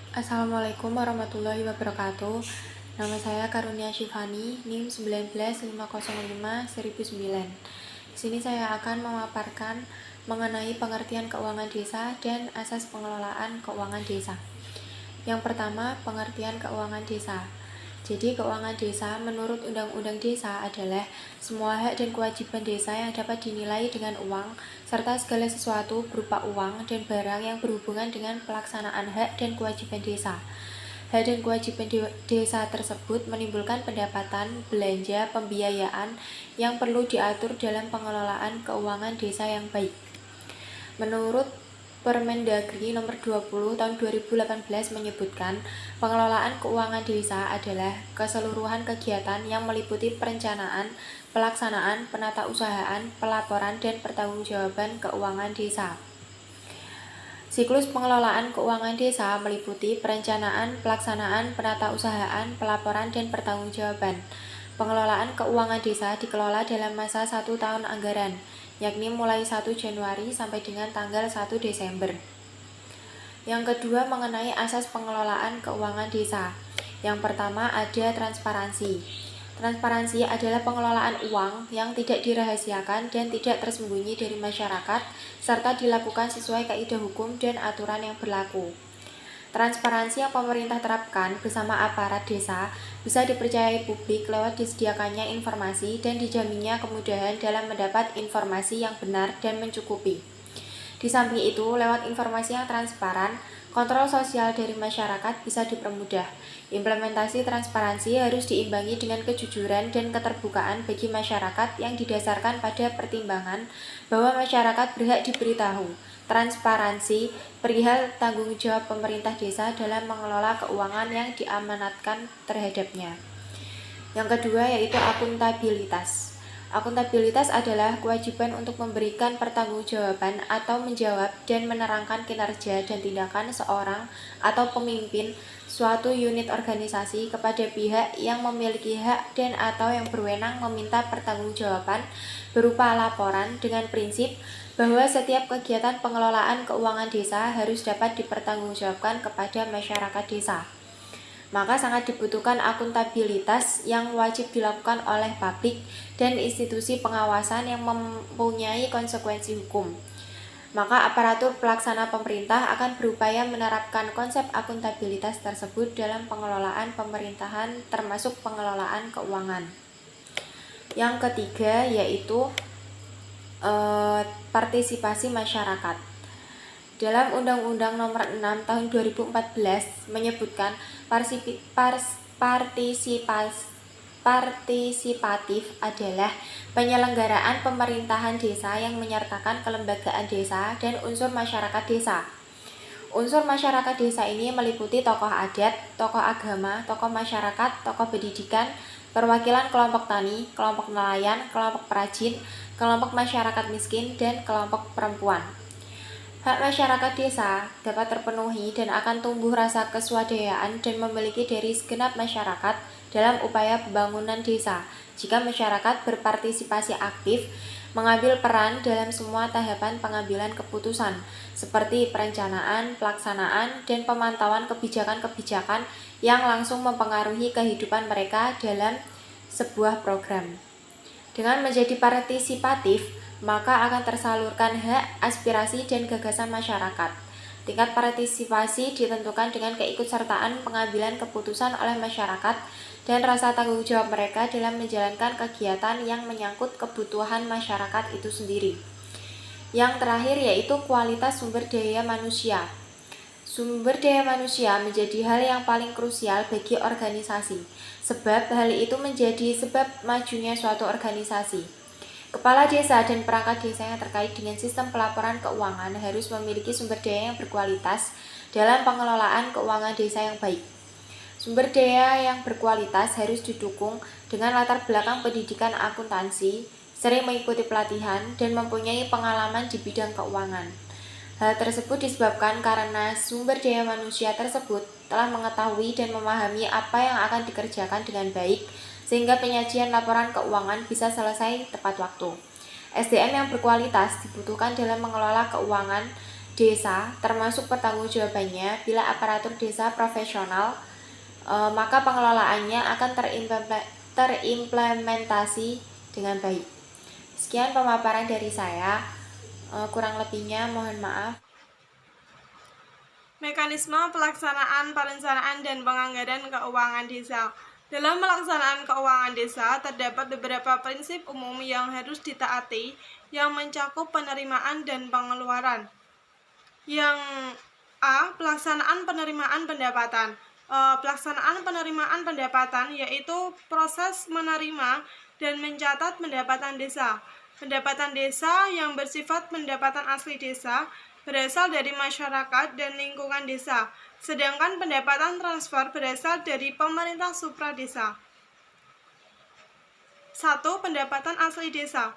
Assalamualaikum warahmatullahi wabarakatuh. Nama saya Karunia Syifani, NIM 19505-1009. Di sini saya akan memaparkan mengenai pengertian keuangan desa dan asas pengelolaan keuangan desa. Yang pertama, pengertian keuangan desa. Jadi keuangan desa menurut Undang-Undang Desa adalah semua hak dan kewajiban desa yang dapat dinilai dengan uang, serta segala sesuatu berupa uang dan barang yang berhubungan dengan pelaksanaan hak dan kewajiban desa. Hak dan kewajiban desa tersebut menimbulkan pendapatan, belanja, pembiayaan yang perlu diatur dalam pengelolaan keuangan desa yang baik. Menurut Permendagri nomor 20 tahun 2018 menyebutkan, pengelolaan keuangan desa adalah keseluruhan kegiatan yang meliputi perencanaan, pelaksanaan, penatausahaan, pelaporan, dan pertanggungjawaban keuangan desa. Siklus pengelolaan keuangan desa meliputi perencanaan, pelaksanaan, penatausahaan, pelaporan, dan pertanggungjawaban. Pengelolaan keuangan desa dikelola dalam masa 1 tahun anggaran, yakni mulai 1 Januari sampai dengan tanggal 1 Desember. Yang kedua, mengenai asas pengelolaan keuangan desa. Yang pertama ada transparansi. Transparansi adalah pengelolaan uang yang tidak dirahasiakan dan tidak tersembunyi dari masyarakat, serta dilakukan sesuai kaidah hukum dan aturan yang berlaku. Transparansi yang pemerintah terapkan bersama aparat desa bisa dipercayai publik lewat disediakannya informasi dan dijaminnya kemudahan dalam mendapat informasi yang benar dan mencukupi. Di samping itu, lewat informasi yang transparan, kontrol sosial dari masyarakat bisa dipermudah. Implementasi transparansi harus diimbangi dengan kejujuran dan keterbukaan bagi masyarakat yang didasarkan pada pertimbangan bahwa masyarakat berhak diberitahu. Transparansi perihal tanggung jawab pemerintah desa dalam mengelola keuangan yang diamanatkan terhadapnya. Yang kedua yaitu akuntabilitas. Akuntabilitas adalah kewajiban untuk memberikan pertanggungjawaban atau menjawab dan menerangkan kinerja dan tindakan seorang atau pemimpin suatu unit organisasi kepada pihak yang memiliki hak dan atau yang berwenang meminta pertanggungjawaban berupa laporan dengan prinsip bahwa setiap kegiatan pengelolaan keuangan desa harus dapat dipertanggungjawabkan kepada masyarakat desa. Maka sangat dibutuhkan akuntabilitas yang wajib dilakukan oleh publik dan institusi pengawasan yang mempunyai konsekuensi hukum. Maka aparatur pelaksana pemerintah akan berupaya menerapkan konsep akuntabilitas tersebut dalam pengelolaan pemerintahan termasuk pengelolaan keuangan. Yang ketiga yaitu partisipasi masyarakat. Dalam Undang-Undang Nomor 6 Tahun 2014 menyebutkan partisipatif adalah penyelenggaraan pemerintahan desa yang menyertakan kelembagaan desa dan unsur masyarakat desa. Unsur masyarakat desa ini meliputi tokoh adat, tokoh agama, tokoh masyarakat, tokoh pendidikan, perwakilan kelompok tani, kelompok nelayan, kelompok perajin, kelompok masyarakat miskin, dan kelompok perempuan. Hak masyarakat desa dapat terpenuhi dan akan tumbuh rasa keswadayaan dan memiliki dari segenap masyarakat dalam upaya pembangunan desa jika masyarakat berpartisipasi aktif mengambil peran dalam semua tahapan pengambilan keputusan seperti perencanaan, pelaksanaan, dan pemantauan kebijakan-kebijakan yang langsung mempengaruhi kehidupan mereka dalam sebuah program. Dengan menjadi partisipatif, maka akan tersalurkan hak, aspirasi, dan gagasan masyarakat. Tingkat partisipasi ditentukan dengan keikutsertaan pengambilan keputusan oleh masyarakat dan rasa tanggung jawab mereka dalam menjalankan kegiatan yang menyangkut kebutuhan masyarakat itu sendiri. Yang terakhir yaitu kualitas sumber daya manusia. Sumber daya manusia menjadi hal yang paling krusial bagi organisasi, sebab hal itu menjadi sebab majunya suatu organisasi. Kepala desa dan perangkat desa yang terkait dengan sistem pelaporan keuangan harus memiliki sumber daya yang berkualitas dalam pengelolaan keuangan desa yang baik. Sumber daya yang berkualitas harus didukung dengan latar belakang pendidikan akuntansi, sering mengikuti pelatihan, dan mempunyai pengalaman di bidang keuangan. Hal tersebut disebabkan karena sumber daya manusia tersebut telah mengetahui dan memahami apa yang akan dikerjakan dengan baik, sehingga penyajian laporan keuangan bisa selesai tepat waktu. SDM yang berkualitas dibutuhkan dalam mengelola keuangan desa, termasuk pertanggungjawabannya. Bila aparatur desa profesional, maka pengelolaannya akan terimplementasi dengan baik. Sekian pemaparan dari saya. Kurang lebihnya mohon maaf. Mekanisme pelaksanaan perencanaan dan penganggaran keuangan desa. Dalam pelaksanaan keuangan desa, terdapat beberapa prinsip umum yang harus ditaati yang mencakup penerimaan dan pengeluaran. Yang A. Pelaksanaan penerimaan pendapatan. Pelaksanaan penerimaan pendapatan yaitu proses menerima dan mencatat pendapatan desa. Pendapatan desa yang bersifat pendapatan asli desa berasal dari masyarakat dan lingkungan desa, sedangkan pendapatan transfer berasal dari pemerintah supra desa. 1. Pendapatan asli desa.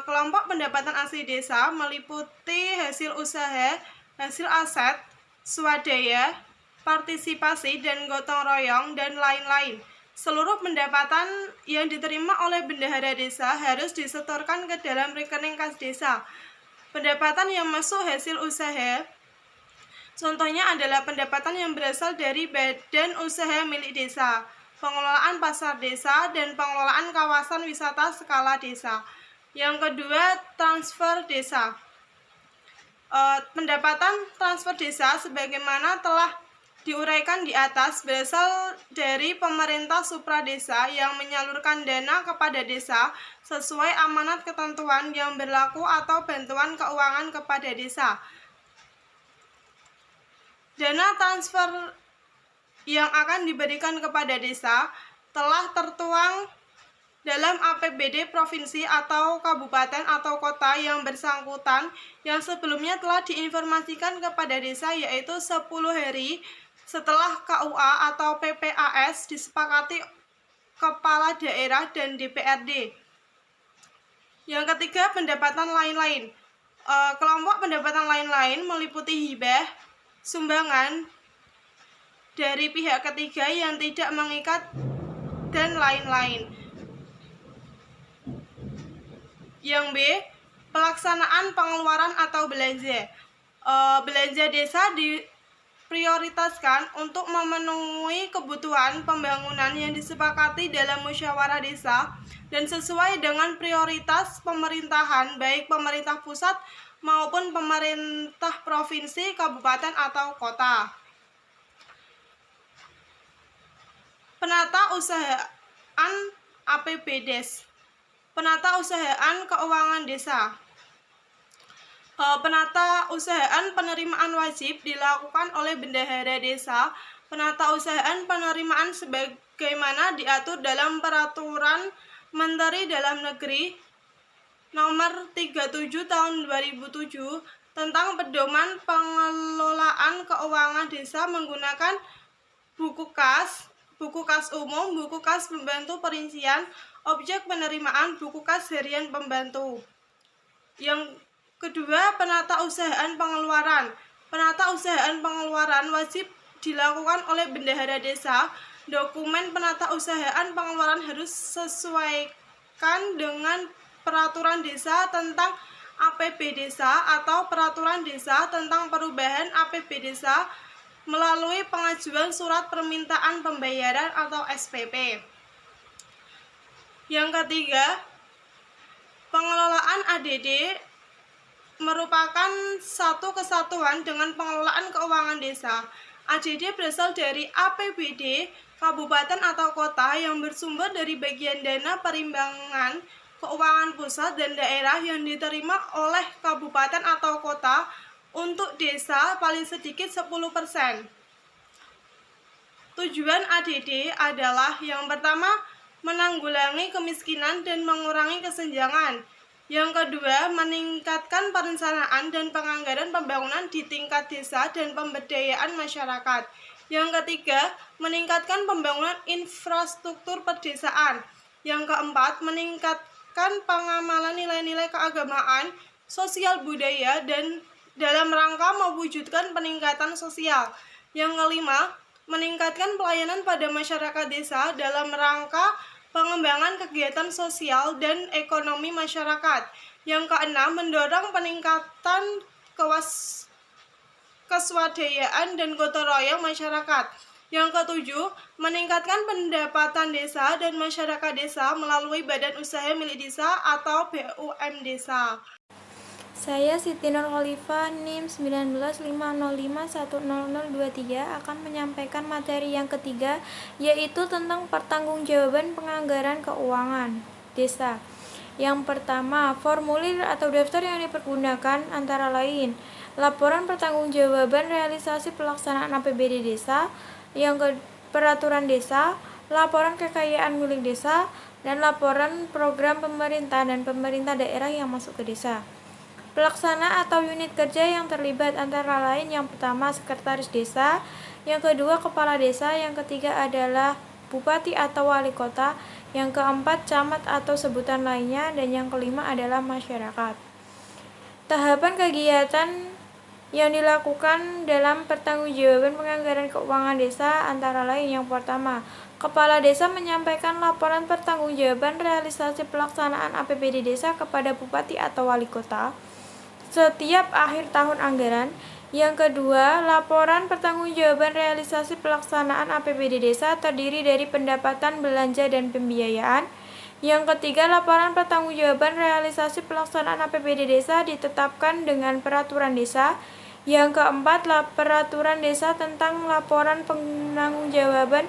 Kelompok pendapatan asli desa meliputi hasil usaha, hasil aset, swadaya, partisipasi dan gotong royong, dan lain-lain. Seluruh pendapatan yang diterima oleh bendahara desa harus disetorkan ke dalam rekening kas desa. Pendapatan yang masuk hasil usaha, contohnya adalah pendapatan yang berasal dari badan usaha milik desa, pengelolaan pasar desa, dan pengelolaan kawasan wisata skala desa. Yang kedua, transfer desa. Pendapatan transfer desa sebagaimana telah diuraikan di atas berasal dari pemerintah supra desa yang menyalurkan dana kepada desa sesuai amanat ketentuan yang berlaku atau bantuan keuangan kepada desa. Dana transfer yang akan diberikan kepada desa telah tertuang dalam APBD provinsi atau kabupaten atau kota yang bersangkutan yang sebelumnya telah diinformasikan kepada desa, yaitu 10 hari setelah KUA atau PPAS disepakati kepala daerah dan DPRD. Yang ketiga, pendapatan lain-lain. Kelompok pendapatan lain-lain meliputi hibah, sumbangan dari pihak ketiga yang tidak mengikat, dan lain-lain. Yang B, pelaksanaan pengeluaran atau belanja. Belanja desa diprioritaskan untuk memenuhi kebutuhan pembangunan yang disepakati dalam musyawarah desa dan sesuai dengan prioritas pemerintahan, baik pemerintah pusat maupun pemerintah provinsi, kabupaten, atau kota. Penata usahaan APBDes. Penata usahaan keuangan desa. Penata usahaan penerimaan wajib dilakukan oleh bendahara desa. Penata usahaan penerimaan sebagaimana diatur dalam Peraturan Menteri Dalam Negeri Nomor 37 Tahun 2007 tentang pedoman pengelolaan keuangan desa menggunakan buku kas umum, buku kas pembantu perincian objek penerimaan, buku kas harian pembantu. Yang kedua, penata usahaan pengeluaran. Penata usahaan pengeluaran wajib dilakukan oleh bendahara desa. Dokumen penata usahaan pengeluaran harus sesuaikan dengan peraturan desa tentang APB desa atau peraturan desa tentang perubahan APB desa melalui pengajuan surat permintaan pembayaran atau SPP. Yang ketiga, pengelolaan ADD merupakan satu kesatuan dengan pengelolaan keuangan desa. ADD berasal dari APBD kabupaten atau kota yang bersumber dari bagian dana perimbangan keuangan pusat dan daerah yang diterima oleh kabupaten atau kota untuk desa paling sedikit 10%. Tujuan ADD adalah yang pertama, menanggulangi kemiskinan dan mengurangi kesenjangan. Yang kedua, meningkatkan perencanaan dan penganggaran pembangunan di tingkat desa dan pemberdayaan masyarakat. Yang ketiga, meningkatkan pembangunan infrastruktur pedesaan. Yang keempat, meningkatkan pengamalan nilai-nilai keagamaan, sosial budaya, dan dalam rangka mewujudkan peningkatan sosial. Yang kelima, meningkatkan pelayanan pada masyarakat desa dalam rangka pengembangan kegiatan sosial dan ekonomi masyarakat. Yang keenam, mendorong peningkatan keswadayaan dan gotong royong masyarakat. Yang ketujuh, meningkatkan pendapatan desa dan masyarakat desa melalui badan usaha milik desa atau BUM desa. Saya Siti Nur Khalifah, NIM 1950510023 akan menyampaikan materi yang ketiga, yaitu tentang pertanggungjawaban penganggaran keuangan desa. Yang pertama, formulir atau daftar yang dipergunakan antara lain laporan pertanggungjawaban realisasi pelaksanaan APBD desa, peraturan desa, laporan kekayaan milik desa, dan laporan program pemerintah dan pemerintah daerah yang masuk ke desa. Pelaksana atau unit kerja yang terlibat antara lain yang pertama sekretaris desa, yang kedua kepala desa, yang ketiga adalah bupati atau wali kota, yang keempat camat atau sebutan lainnya, dan yang kelima adalah masyarakat. Tahapan kegiatan yang dilakukan dalam pertanggungjawaban penganggaran keuangan desa antara lain yang pertama, Kepala Desa menyampaikan laporan pertanggungjawaban realisasi pelaksanaan APBD desa kepada bupati atau wali kota setiap akhir tahun anggaran. Yang kedua, laporan pertanggungjawaban realisasi pelaksanaan APBD desa terdiri dari pendapatan, belanja, dan pembiayaan. Yang ketiga, laporan pertanggungjawaban realisasi pelaksanaan APBD desa ditetapkan dengan peraturan desa. Yang keempat, peraturan desa tentang laporan penanggung-jawaban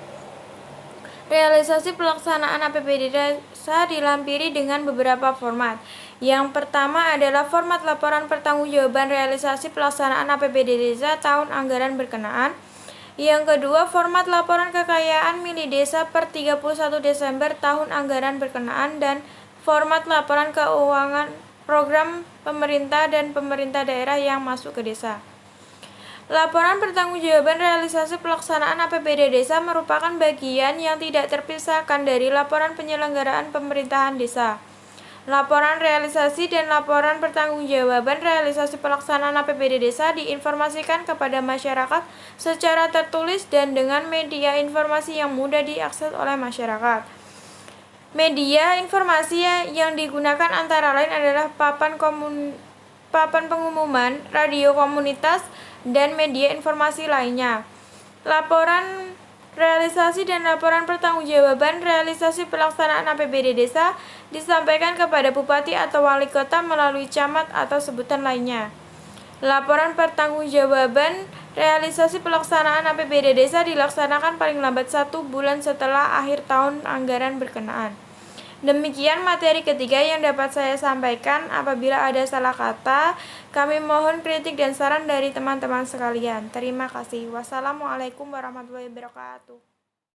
realisasi pelaksanaan APBD desa dilampiri dengan beberapa format. Yang pertama adalah format laporan pertanggungjawaban realisasi pelaksanaan APBD desa tahun anggaran berkenaan. Yang kedua, format laporan kekayaan milik desa per 31 Desember tahun anggaran berkenaan, dan format laporan keuangan program pemerintah dan pemerintah daerah yang masuk ke desa. Laporan pertanggungjawaban realisasi pelaksanaan APBD desa merupakan bagian yang tidak terpisahkan dari laporan penyelenggaraan pemerintahan desa. Laporan realisasi dan laporan pertanggungjawaban realisasi pelaksanaan APBD desa diinformasikan kepada masyarakat secara tertulis dan dengan media informasi yang mudah diakses oleh masyarakat. Media informasi yang digunakan antara lain adalah papan pengumuman, radio komunitas, dan media informasi lainnya. Laporan realisasi dan laporan pertanggungjawaban realisasi pelaksanaan APBD desa disampaikan kepada bupati atau wali kota melalui camat atau sebutan lainnya. Laporan pertanggungjawaban realisasi pelaksanaan APBD desa dilaksanakan paling lambat 1 bulan setelah akhir tahun anggaran berkenaan. Demikian materi ketiga yang dapat saya sampaikan. Apabila ada salah kata, kami mohon kritik dan saran dari teman-teman sekalian. Terima kasih. Wassalamualaikum warahmatullahi wabarakatuh.